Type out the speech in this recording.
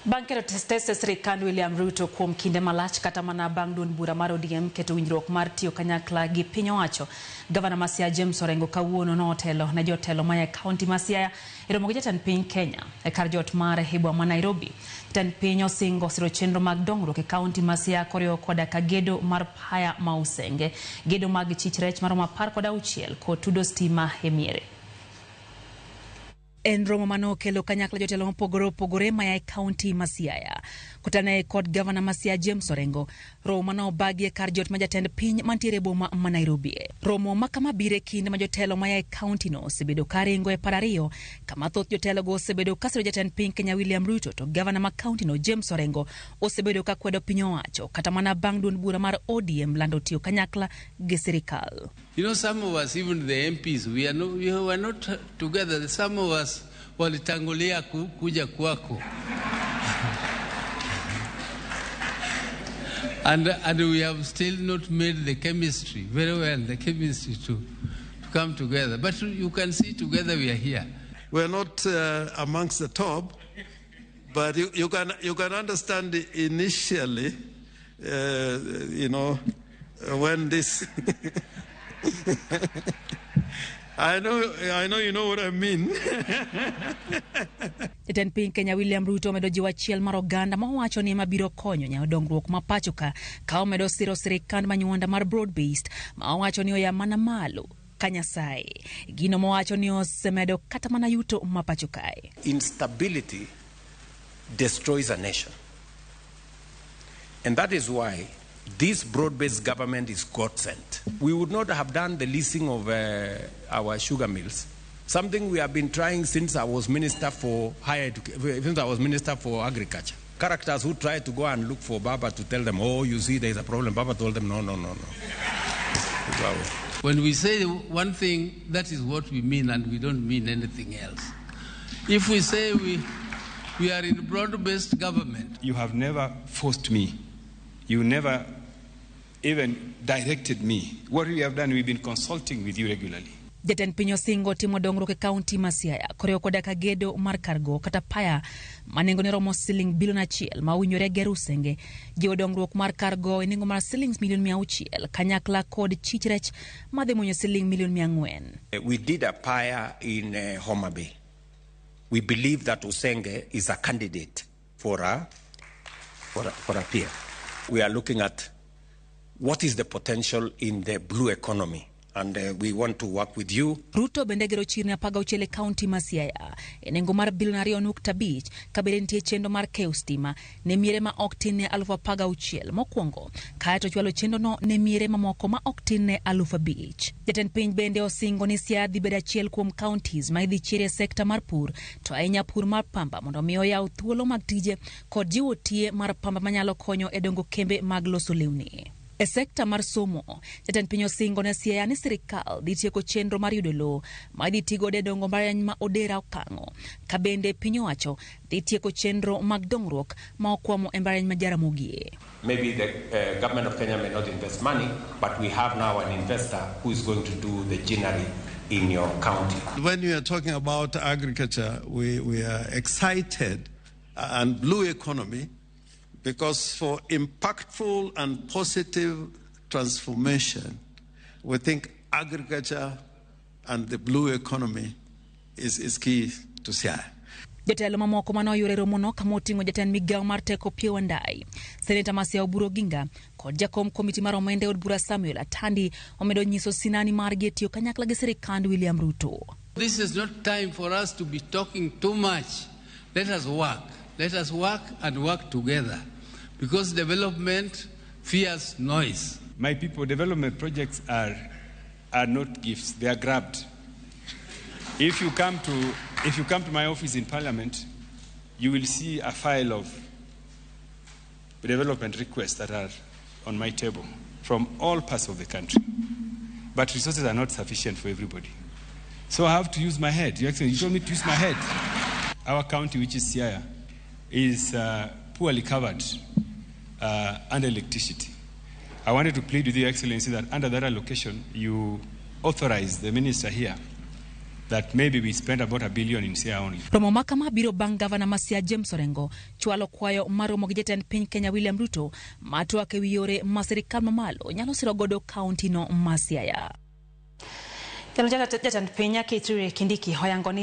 Bankero teste sirikand William Ruto kuom kinde malach kata mana bang' duond bura mar ODM keto winjruok mar tiyo kanyakla gi piny owacho. Gavana ma Siaya James Orengo kawuono notelo ne jotelo maya kaunti ma Siaya e romo gi jatend piny Kenya e kar jot mar Hibwa ma Nairobi. Jatend piny osingo siro chenro mag dongruok e kaunti ma Siaya koriwo koda ka gedo mar paya ma Usenge, gedo mag chich rech maromo 16 kod tudo stima e miere. En romo mano kelo kanyakla jotelo mopogore maya kaunti ma Siaya. Kutane kod Gavana ma Siaya James Orengo, romo mano bagie kar jot ma jatend piny mantiere boma ma Nairobi. Romo makama bire kinde ma jotelo maya kauntino osebedo karingo e parario, kama thoth jotelo go osebedo kasiro jatend piny Kenya William Ruto to Gavana ma kauntino James Orengo osebedo ka kwedo piny owacho kata mana bang' duond bura mar ODM lando tiyo kanyakla gi sirikal. You know, some of us, even the MPs, we were not together. Some of us walitangulia kuja kwako. And we have still not made the chemistry very well, the chemistry to come together. But you can see together we are here. We're not amongst the top, but you can understand initially, you know, when this... I know you know what I mean. Jatend piny Kenya William Ruto medo jiwa chiel mar oganda ma wacho ni mabiro konyo nyawo dongruok ma pacho ka medo siro sirikand manyuanda mar broad based ma wacho ni oya mana malo ka Nyasaye. Gino ma wacho ni osemedo kata mana yuto ma pacho kae. Instability destroys a nation. And that is why this broad-based government is God-sent. We would not have done the leasing of our sugar mills, something we have been trying since I was Minister for since I was Minister for Agriculture. Characters who try to go and look for Baba to tell them, oh, you see, there is a problem. Baba told them, no. When we say one thing, that is what we mean, and we don't mean anything else. If we say we are in broad-based government. You have never forced me. You never even directed me. What we have done, we've been consulting with you regularly. Jatend piny osingo timo dongruok e kaunti ma Siaya koriwo koda ka gedo mar kargo kata paya manengo ni romo siling bilion 1 ma winjore gero Usenge, jiwo dongruok mar kargo e nengo mar shillings milion 600 kanyakla kod chich rech madhi monyo siling milion 400. We did a paya in Homa Bay. We believe that Usenge is a candidate for a peer. We are looking at what is the potential in the blue economy, and we want to work with you. Ruto bende gero chirni 16 kaunti ma Siaya e nengo mar bilion 2.5 kabere nitie chendo mar keyo stima ne miere ma ok tin ne 16,000 mokwongo kae to chwalo chendo no ne miere mamoko ma ok tin ne 5,000. Jatend piny bende osingo ni Siaya dhi bedo achiel kuom counties ma idhi chiere sekta mar pur to ahinya pur mar pamba mondo miyo yaw thuolo mag tije kod jiwo tie mar pamba manyalo konyo e dongo kembe mag loso lewni. E sekta mar somo, jatend piny osingo ne Siaya ni sirikal dhi tieko chenro mar yudo lowo ma dhi tigo de dongo mbareny ma odera okang'o, ka bende piny owacho dhi tieko chenro mag dongruok ma okwamo e mbareny ma Ramogi. Maybe the government of Kenya may not invest money, but we have now an investor who is going to do the ginnery in your county. When we are talking about agriculture, we are excited and blue economy, because for impactful and positive transformation, we think agriculture and the blue economy is key to Siaya. Jotelo mamoko manoyore romono kama oting'o jatend migawo mar teko Piyo Wandai, Seneta ma Siaya Oburu Oginga kod jakom komiti mar omenda od bura Samuel Atandi omedo nyiso sinani mar tiyo kanyakla gi sirikand William Ruto. This is not time for us to be talking too much. Let us work. Let us work and work together, because development fears noise. My people, development projects are not gifts; they are grabbed. If you come to my office in Parliament, you will see a file of development requests that are on my table from all parts of the country. But resources are not sufficient for everybody, so I have to use my head. You told me to use my head. Our county, which is Siaya, is poorly covered under electricity. I wanted to plead with Your Excellency that under that allocation, you authorize the minister here that maybe we spend about $1 billion in Siaya only. Romo makama biro bang Gavana Siaya James Orengo chwalo kwayo mar Ramogi Jatend piny Kenya William Ruto matwak ewi yore ma sirkal mamalo nyalo siro godo kauntino ma Siaya. Jatend piny Kithure Kindiki hoyango ni